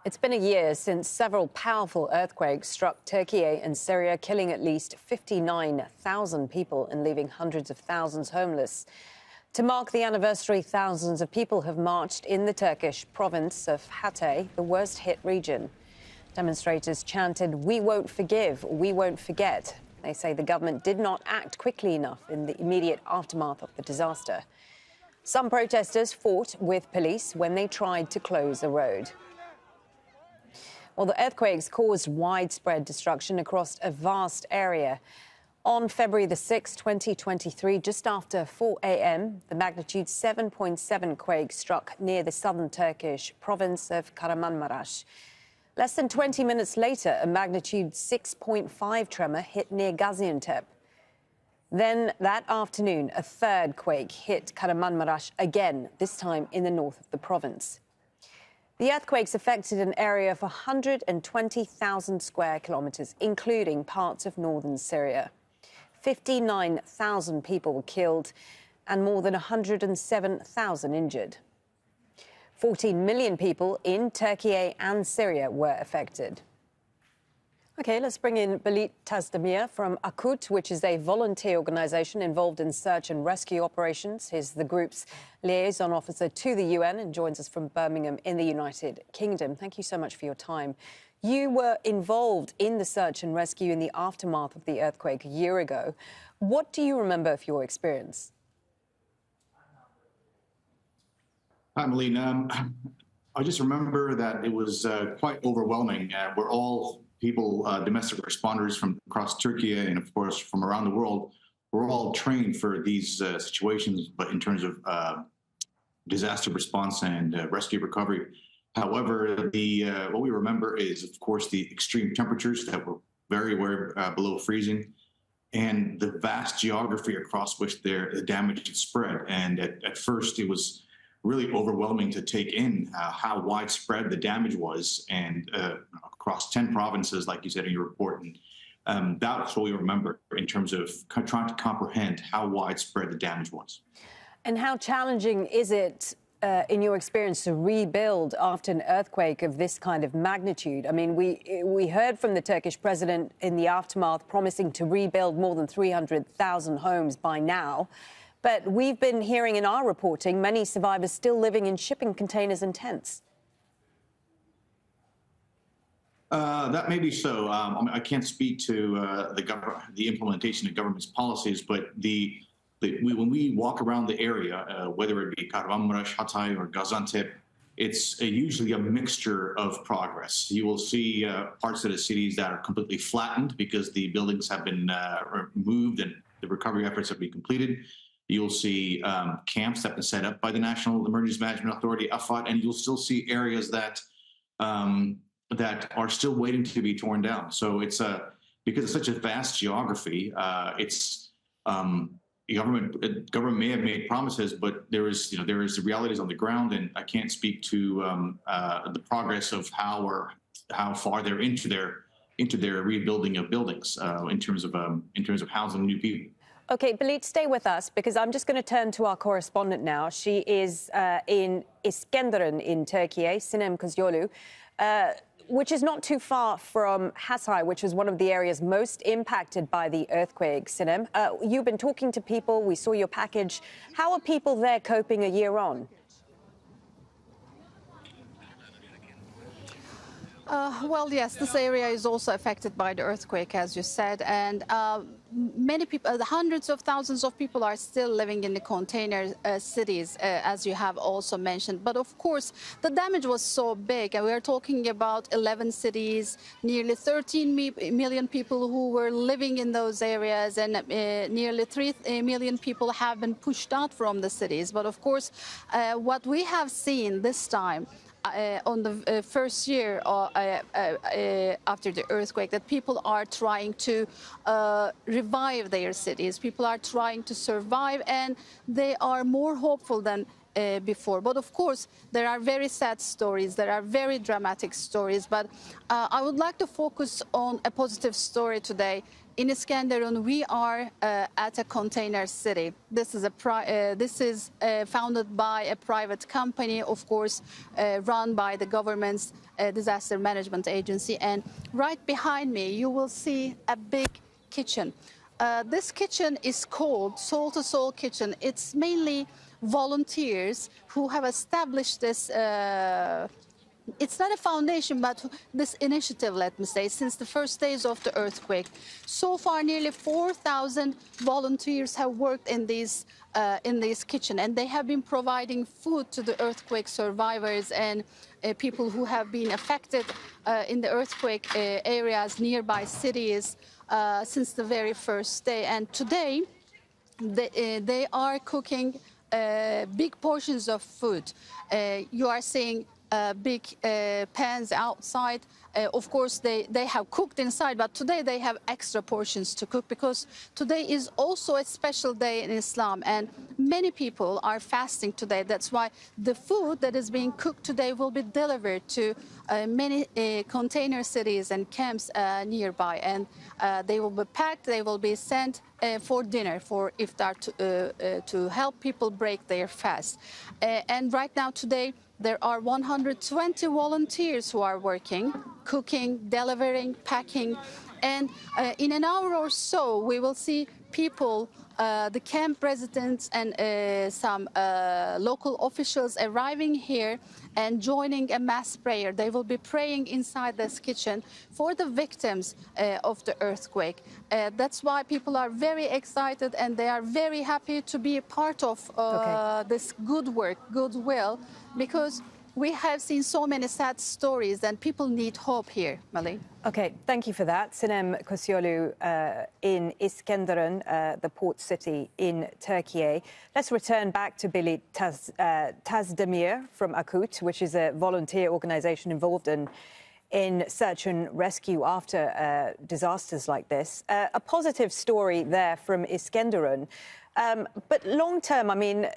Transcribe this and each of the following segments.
It's been a year since several powerful earthquakes struck Turkey and Syria, killing at least 59,000 people and leaving hundreds of thousands homeless. To mark the anniversary, thousands of people have marched in the Turkish province of Hatay, the worst-hit region. Demonstrators chanted, "We won't forgive, we won't forget." They say the government did not act quickly enough in the immediate aftermath of the disaster. Some protesters fought with police when they tried to close a road. Well, the earthquakes caused widespread destruction across a vast area. On February the 6th, 2023, just after 4 a.m., the magnitude 7.7 quake struck near the southern Turkish province of Kahramanmaras. Less than 20 minutes later, a magnitude 6.5 tremor hit near Gaziantep. Then that afternoon, a third quake hit Kahramanmaras again, this time in the north of the province. The earthquakes affected an area of 120,000 square kilometres, including parts of northern Syria. 59,000 people were killed and more than 107,000 injured. 14 million people in Turkey and Syria were affected. OK, let's bring in Belit Tazdemir from Akut, which is a volunteer organisation involved in search and rescue operations. He's the group's liaison officer to the UN and joins us from Birmingham in the United Kingdom. Thank you so much for your time. You were involved in the search and rescue in the aftermath of the earthquake a year ago. What do you remember of your experience? Hi, Malene. I just remember that it was quite overwhelming. We're all people, domestic responders from across Turkey and, of course, from around the world. We're all trained for these situations, but in terms of disaster response and rescue recovery. However, what we remember is, of course, the extreme temperatures that were very below freezing, and the vast geography across which the damage had spread. And at first, it was really overwhelming to take in how widespread the damage was, and across 10 provinces, like you said in your report. And that's what we remember in terms of trying to comprehend how widespread the damage was. And how challenging is it, in your experience, to rebuild after an earthquake of this kind of magnitude? I mean, we heard from the Turkish president in the aftermath promising to rebuild more than 300,000 homes by now. But we've been hearing in our reporting many survivors still living in shipping containers and tents. That may be so. I mean, I can't speak to the implementation of government's policies, but when we walk around the area, whether it be Kahramanmaras, Hatay, or Gaziantep, it's usually a mixture of progress. You will see parts of the cities that are completely flattened because the buildings have been removed and the recovery efforts have been completed. You'll see camps that have been set up by the National Emergency Management Authority, AFAD, and you'll still see areas that are still waiting to be torn down. So it's because it's such a vast geography. Government may have made promises, but there is the realities on the ground, and I can't speak to the progress of how far they're into their rebuilding of buildings in terms of housing new people. OK, Belit, stay with us, because I'm just going to turn to our correspondent now. She is in Iskenderun in Turkey, Sinem Kuzyolu, which is not too far from Hatay, which was one of the areas most impacted by the earthquake. Sinem, you've been talking to people. We saw your package. How are people there coping a year on? Well, yes, this area is also affected by the earthquake, as you said, and many people, hundreds of thousands of people are still living in the container cities, as you have also mentioned. But of course, the damage was so big, and we are talking about 11 cities, nearly 13 million people who were living in those areas, and nearly 3 million people have been pushed out from the cities. But of course, what we have seen this time, on the first year after the earthquake, that people are trying to revive their cities. People are trying to survive, and they are more hopeful than before. But of course, there are very sad stories, there are very dramatic stories. But I would like to focus on a positive story today. In Iskenderun, we are at a container city. This is founded by a private company, of course, run by the government's disaster management agency. And right behind me, you will see a big kitchen. This kitchen is called Soul to Soul Kitchen. It's mainly volunteers who have established this. It's not a foundation, but this initiative, let me say, since the first days of the earthquake. So far, nearly 4,000 volunteers have worked in this kitchen, and they have been providing food to the earthquake survivors and people who have been affected in the earthquake areas, nearby cities, since the very first day. And today, they are cooking big portions of food. You are seeing big pans outside. Of course, they have cooked inside, but today they have extra portions to cook because today is also a special day in Islam, and many people are fasting today. That's why the food that is being cooked today will be delivered to many container cities and camps nearby, and they will be packed, they will be sent for dinner, for iftar, to help people break their fast. And right now today, there are 120 volunteers who are working, cooking, delivering, packing. And in an hour or so, we will see people, the camp residents and some local officials arriving here and joining a mass prayer. They will be praying inside this kitchen for the victims of the earthquake. That's why people are very excited and they are very happy to be a part of this good work, goodwill, because we have seen so many sad stories and people need hope here, Malin. Okay, thank you for that. Sinem Kosyolu in Iskenderun, the port city in Turkey. Let's return back to Billy Tazdemir from Akut, which is a volunteer organisation involved in search and rescue after disasters like this. A positive story there from Iskenderun. But long term, I mean,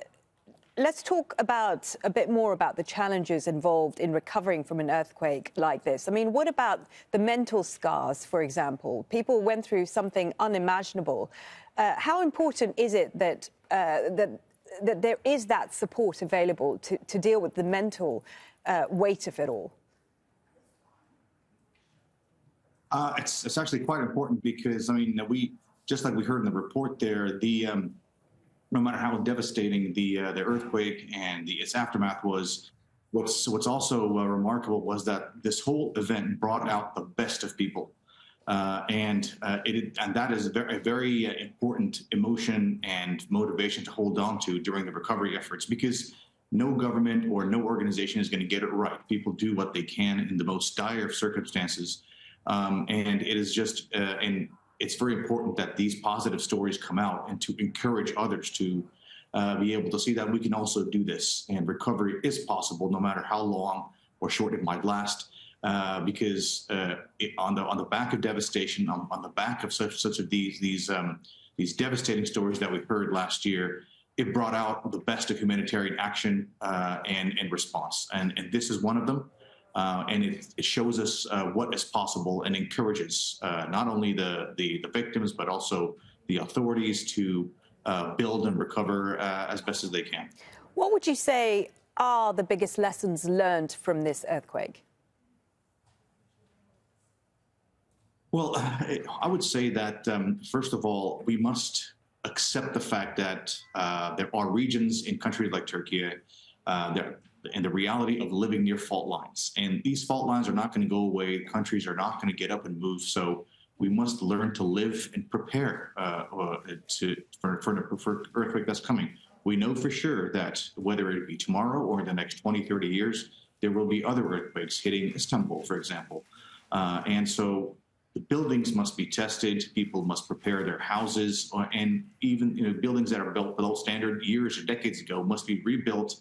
let's talk about a bit more about the challenges involved in recovering from an earthquake like this. I mean, what about the mental scars, for example? People went through something unimaginable. How important is it that that there is that support available to deal with the mental weight of it all? It's actually quite important because, I mean, just like we heard in the report there, no matter how devastating the earthquake and its aftermath was, what's also remarkable was that this whole event brought out the best of people, and that is a very important emotion and motivation to hold on to during the recovery efforts, because no government or no organization is going to get it right. People do what they can in the most dire of circumstances, and it is just and it's very important that these positive stories come out and to encourage others to be able to see that we can also do this, and recovery is possible no matter how long or short it might last, because on the back of devastation, on the back of such of these devastating stories that we heard last year, it brought out the best of humanitarian action and response, and this is one of them. And it shows us what is possible and encourages not only the victims, but also the authorities to build and recover as best as they can. What would you say are the biggest lessons learned from this earthquake? Well, I would say that, first of all, we must accept the fact that there are regions in countries like Turkey and the reality of living near fault lines. And these fault lines are not going to go away. Countries are not going to get up and move. So we must learn to live and prepare for an earthquake that's coming. We know for sure that whether it be tomorrow or in the next 20, 30 years, there will be other earthquakes hitting Istanbul, for example. And so the buildings must be tested. People must prepare their houses, and even buildings that are built below standard years or decades ago must be rebuilt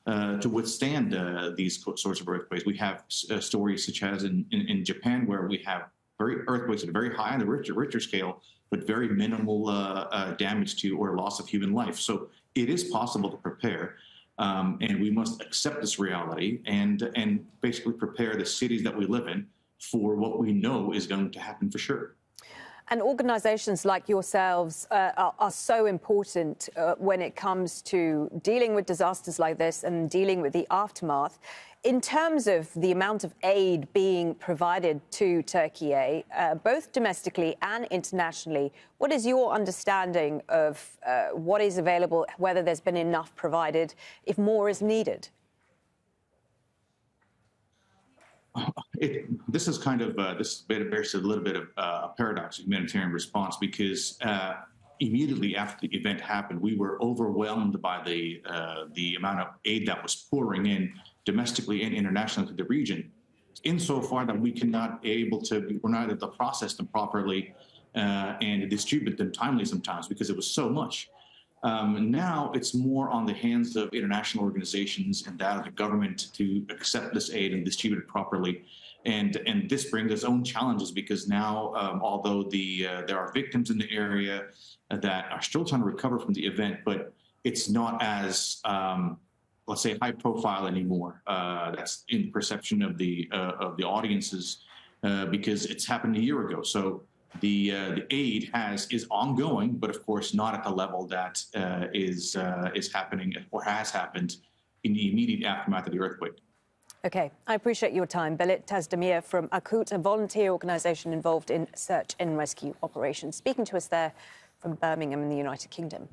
to withstand these sorts of earthquakes. We have stories such as in Japan, where we have earthquakes that are very high on the Richter scale, but very minimal damage to or loss of human life. So it is possible to prepare. And we must accept this reality and basically prepare the cities that we live in for what we know is going to happen for sure. And organisations like yourselves are so important when it comes to dealing with disasters like this and dealing with the aftermath. In terms of the amount of aid being provided to Turkey, both domestically and internationally, what is your understanding of what is available, whether there's been enough provided, if more is needed? This is kind of there's a little bit of a paradox of humanitarian response because immediately after the event happened, we were overwhelmed by the amount of aid that was pouring in domestically and internationally to the region, insofar that we're not able to process them properly and distribute them timely sometimes because it was so much. Now it's more on the hands of international organizations and that of the government to accept this aid and distribute it properly. And this brings its own challenges because now, although there are victims in the area that are still trying to recover from the event, but it's not as, let's say, high profile anymore. That's in the perception of the audiences because it's happened a year ago. So the aid is ongoing, but of course not at the level that is happening or has happened in the immediate aftermath of the earthquake. OK, I appreciate your time. Belit Tazdemir from Akut, a volunteer organisation involved in search and rescue operations, speaking to us there from Birmingham in the United Kingdom.